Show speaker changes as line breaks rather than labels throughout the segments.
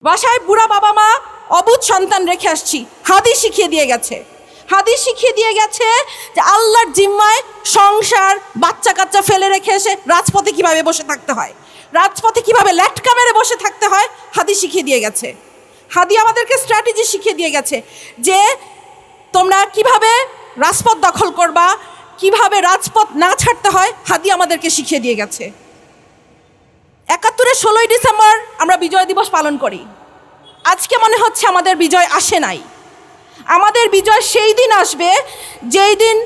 বাসায় বুড়া বাবা মা অবুঝ সন্তান রেখে আসছি। হাদিস শিখিয়ে দিয়ে গেছে, হাদিস শিখিয়ে দিয়ে গেছে যে আল্লাহর জিম্মায় সংসার বাচ্চা কাচ্চা ফেলে রেখে এসে রাজপথে কিভাবে বসে থাকতে হয়, রাজপথে কিভাবে ল্যাটকা মেরে বসে থাকতে হয়, হাদিস শিখিয়ে দিয়ে গেছে। হাদি আমাদেরকে স্ট্র্যাটেজি শিখিয়ে দিয়ে গেছে যে তোমরা কিভাবে রাজপথ দখল করবা, কিভাবে রাজপথ না ছাড়তে হয়, হাদি আমাদেরকে শিখিয়ে দিয়ে গেছে। ৭১-এর ১৬ই ডিসেম্বর আমরা বিজয় দিবস পালন করি। আজকে মনে হচ্ছে আমাদের বিজয় আসে নাই। আমাদের বিজয় সেই দিন আসবে যেই দিন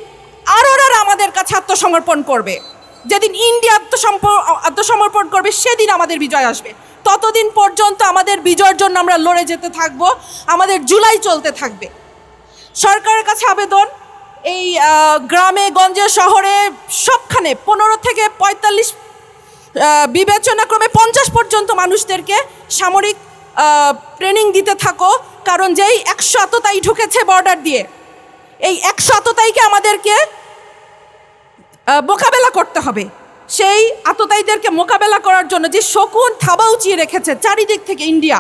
আরোরা আমাদের কাছে আত্মসমর্পণ করবে, যেদিন ইন্ডিয়া আত্মসমর্পণ করবে, সেদিন আমাদের বিজয় আসবে। ততদিন পর্যন্ত আমাদের বিজয়ের জন্য আমরা লড়ে যেতে থাকব, আমাদের জুলাই চলতে থাকবে। সরকারের কাছে আবেদন, এই গ্রামে গঞ্জে শহরে সবখানে ১৫ থেকে ৪৫ বিবেচনাক্রমে ৫০ পর্যন্ত মানুষদেরকে সামরিক ট্রেনিং দিতে থাকো। কারণ যেই ১০০ আততায়ী ঢুকেছে বর্ডার দিয়ে, এই ১০০ আততায়ীকে আমাদেরকে মোকাবেলা করতে হবে। সেই আততায়ীদেরকে মোকাবেলা করার জন্য যে শকুন থাবা উঁচিয়ে রেখেছে চারিদিক থেকে ইন্ডিয়া,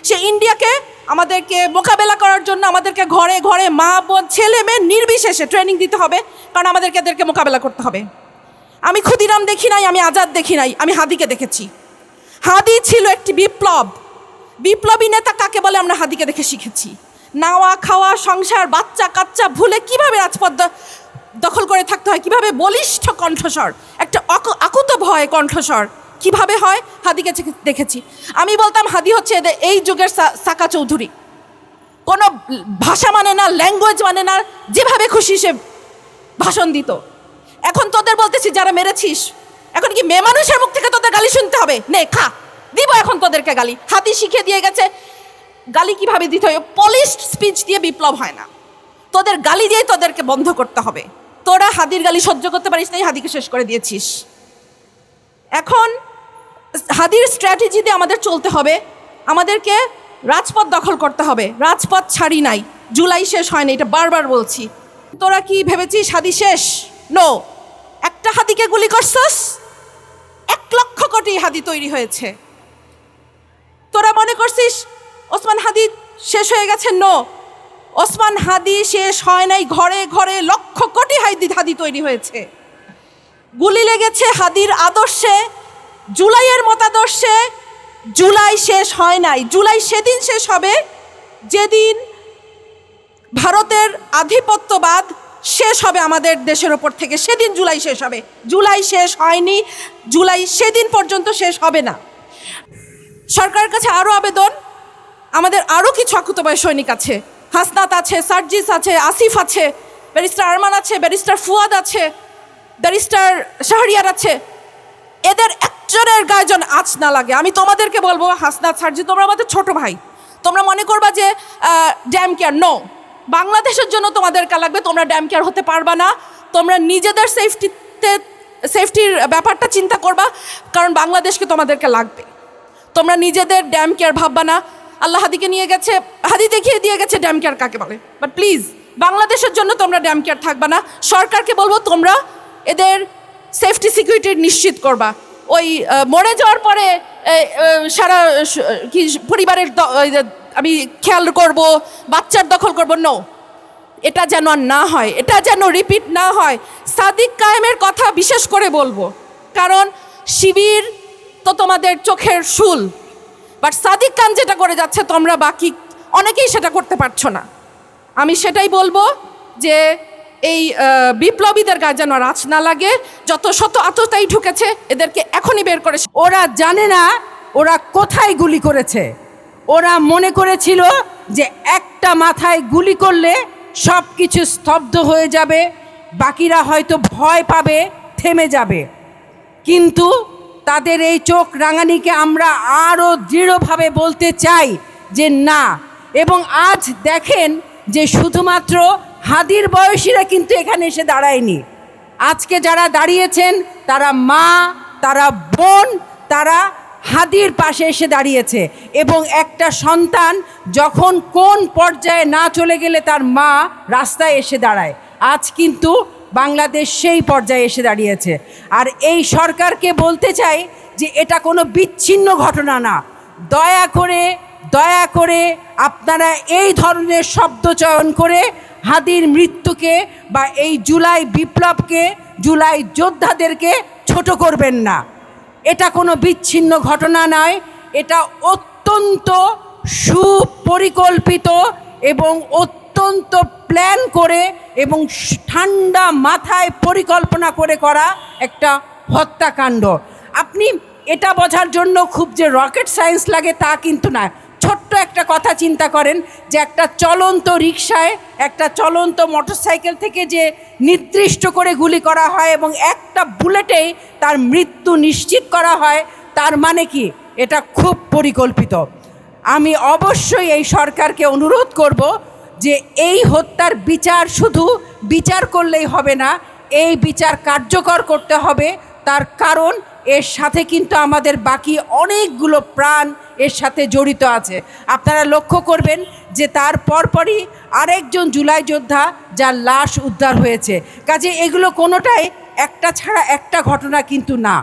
সেই ইন্ডিয়াকে আমাদেরকে মোকাবেলা করার জন্য আমাদেরকে ঘরে ঘরে মা বোন ছেলে মেয়ে নির্বিশেষে ট্রেনিং দিতে হবে, কারণ আমাদেরকে এদেরকে মোকাবেলা করতে হবে। আমি ক্ষুদিরাম দেখি নাই, আমি আজাদ দেখি নাই, আমি হাদিকে দেখেছি। হাদি ছিল একটি বিপ্লবী নেতা কাকে বলে আমরা হাদিকে দেখে শিখেছি। নাওয়া খাওয়া সংসার বাচ্চা কাচ্চা ভুলে কিভাবে রাজপথ দখল করে থাকতে হয়, কিভাবে বলিষ্ঠ কণ্ঠস্বর, একটা আকুত ভয় কণ্ঠস্বর কিভাবে হয়, হাদিকে দেখেছি। আমি বলতাম হাদি হচ্ছে এই যুগের সাকা চৌধুরী। কোনো ভাষা মানে না, ল্যাঙ্গুয়েজ মানে না, যেভাবে খুশি সে ভাষণ দিত। এখন তোদের বলতেছি যারা মেরেছিস, এখন কি মেয়ে মানুষের মুখ থেকে তোদের গালি শুনতে হবে? নে খা, দিব এখন তোদেরকে গালি। হাদি শিখিয়ে দিয়ে গেছে গালি কিভাবে দিতে হয়। পলিশড স্পিচ দিয়ে বিপ্লব হয় না, তোদের গালি দিয়েই তোদেরকে বন্ধ করতে হবে। তোরা হাদির গালি সহ্য করতে পারিস নাই, হাদিকে শেষ করে দিয়েছিস। এখন হাদির স্ট্র্যাটেজি দিয়ে আমাদের চলতে হবে, আমাদেরকে রাজপথ দখল করতে হবে। রাজপথ ছাড়ি নাই, জুলাই শেষ হয়নি, এটা বারবার বলছি। তোরা কি ভেবেছিস হাদি শেষ? নো, একটা হাদিকে গুলি করছস, ১,০০,০০০ কোটি হাদি তৈরি হয়েছে। তোরা মনে করছিস ওসমান হাদি শেষ হয়ে গেছে? নো, ওসমান হাদি শেষ হয় নাই, ঘরে ঘরে লক্ষ কোটি হাদি তৈরি হয়েছে। গুলি লেগেছে হাদির আদর্শে, জুলাইয়ের মতাদর্শে। জুলাই শেষ হয় নাই, জুলাই সেদিন শেষ হবে যেদিন ভারতের আধিপত্যবাদ শেষ হবে আমাদের দেশের ওপর থেকে, সেদিন জুলাই শেষ হবে। জুলাই শেষ হয়নি, জুলাই সেদিন পর্যন্ত শেষ হবে না। সরকারের কাছে আরও আবেদন, আমাদের আরও কিছু আকুতবায় সৈনিক আছে, হাসনাত আছে, সার্জিস আছে, আসিফ আছে, ব্যারিস্টার আরমান আছে, ব্যারিস্টার ফুয়াদ আছে, ব্যারিস্টার শাহরিয়ার আছে। এদের একজনের গায়ে যেন আঁচ না লাগে। আমি তোমাদেরকে বলবো, হাসনাত সার্জি তোমরা আমাদের ছোট ভাই, তোমরা মনে করবা যে ড্যাম কেয়ার। নো, বাংলাদেশের জন্য তোমাদেরকে লাগবে, তোমরা ড্যাম কেয়ার হতে পারবা না। তোমরা নিজেদের সেফটির ব্যাপারটা চিন্তা করবা, কারণ বাংলাদেশকে তোমাদেরকে লাগবে। তোমরা নিজেদের ড্যাম কেয়ার ভাববা না। আল্লাহ হাদিকে নিয়ে গেছে, হাদি দেখিয়ে দিয়ে গেছে ড্যাম কেয়ার কাকে বলে। বাট প্লিজ বাংলাদেশের জন্য তোমরা ড্যাম কেয়ার থাকবা না। সরকারকে বলবো তোমরা এদের সেফটি সিকিউরিটি নিশ্চিত করবা। ওই মরে যাওয়ার পরে সারা কি পরিবারের আমি খেয়াল করব, বাচ্চার দখল করব। নো, এটা যেন আর না হয়, এটা যেন রিপিট না হয়। সাদিক কায়েমের কথা বিশেষ করে বলবো, কারণ শিবির তো তোমাদের চোখের শুল, বাট সাদিক খান যেটা করে যাচ্ছে তোমরা বাকি অনেকেই সেটা করতে পারছো না। আমি সেটাই বলবো যে এই বিপ্লবীদের গায়ে যেন আঁচ না লাগে। যত শত আততায়ী ঢুকেছে এদেরকে এখনই বের করে।
ওরা জানে না ওরা কোথায় গুলি করেছে। ওরা মনে করেছিল যে একটা মাথায় গুলি করলে সব কিছু স্তব্ধ হয়ে যাবে, বাকিরা হয়তো ভয় পাবে, থেমে যাবে। কিন্তু তাদের এই চোখ রাঙানিকে আমরা আরও দৃঢ়ভাবে বলতে চাই যে না। এবং আজ দেখেন যে শুধুমাত্র হাদির বয়সীরা কিন্তু এখানে এসে দাঁড়ায়নি। আজকে যারা দাঁড়িয়েছেন তারা মা, তারা বোন, তারা হাদির পাশে এসে দাঁড়িয়েছে। এবং একটা সন্তান যখন কোন পর্যায়ে না চলে গেলে তার মা রাস্তায় এসে দাঁড়ায়, আজ কিন্তু বাংলাদেশ সেই পর্যায়ে এসে দাঁড়িয়েছে। আর এই সরকারকে বলতে চাই যে এটা কোনো বিচ্ছিন্ন ঘটনা না। দয়া করে করে আপনারা এই ধরনের শব্দ চয়ন করে হাদির মৃত্যুকে বা এই জুলাই বিপ্লবকে, জুলাই যোদ্ধাদেরকে ছোট করবেন না। এটা কোনো বিচ্ছিন্ন ঘটনা নয়, এটা অত্যন্ত সুপরিকল্পিত এবং অত্যন্ত প্ল্যান করে এবং ঠান্ডা মাথায় পরিকল্পনা করে করা একটা হত্যাকাণ্ড। আপনি এটা বোঝার জন্য খুব যে রকেট সায়েন্স লাগে তা কিন্তু না। ছোট্ট একটা কথা চিন্তা করেন যে একটা চলন্ত রিকশায়, একটা চলন্ত মোটরসাইকেল থেকে যে নির্দিষ্ট করে গুলি করা হয় এবং একটা বুলেটেই তার মৃত্যু নিশ্চিত করা হয়, তার মানে কি এটা খুব পরিকল্পিত। আমি অবশ্যই এই সরকারকে অনুরোধ করব যে এই হত্যার বিচার শুধু বিচার করলেই হবে না, এই বিচার কার্যকর করতে হবে। তার কারণ এর সাথে কিন্তু আমাদের বাকি অনেকগুলো প্রাণ এর সাথে জড়িত আছে। আপনারা লক্ষ্য করবেন যে তার পরপরই আরেকজন জুলাই যোদ্ধা যার লাশ উদ্ধার হয়েছে। কাজে এগুলো কোনোটাই একটা ছাড়া একটা ঘটনা কিন্তু না।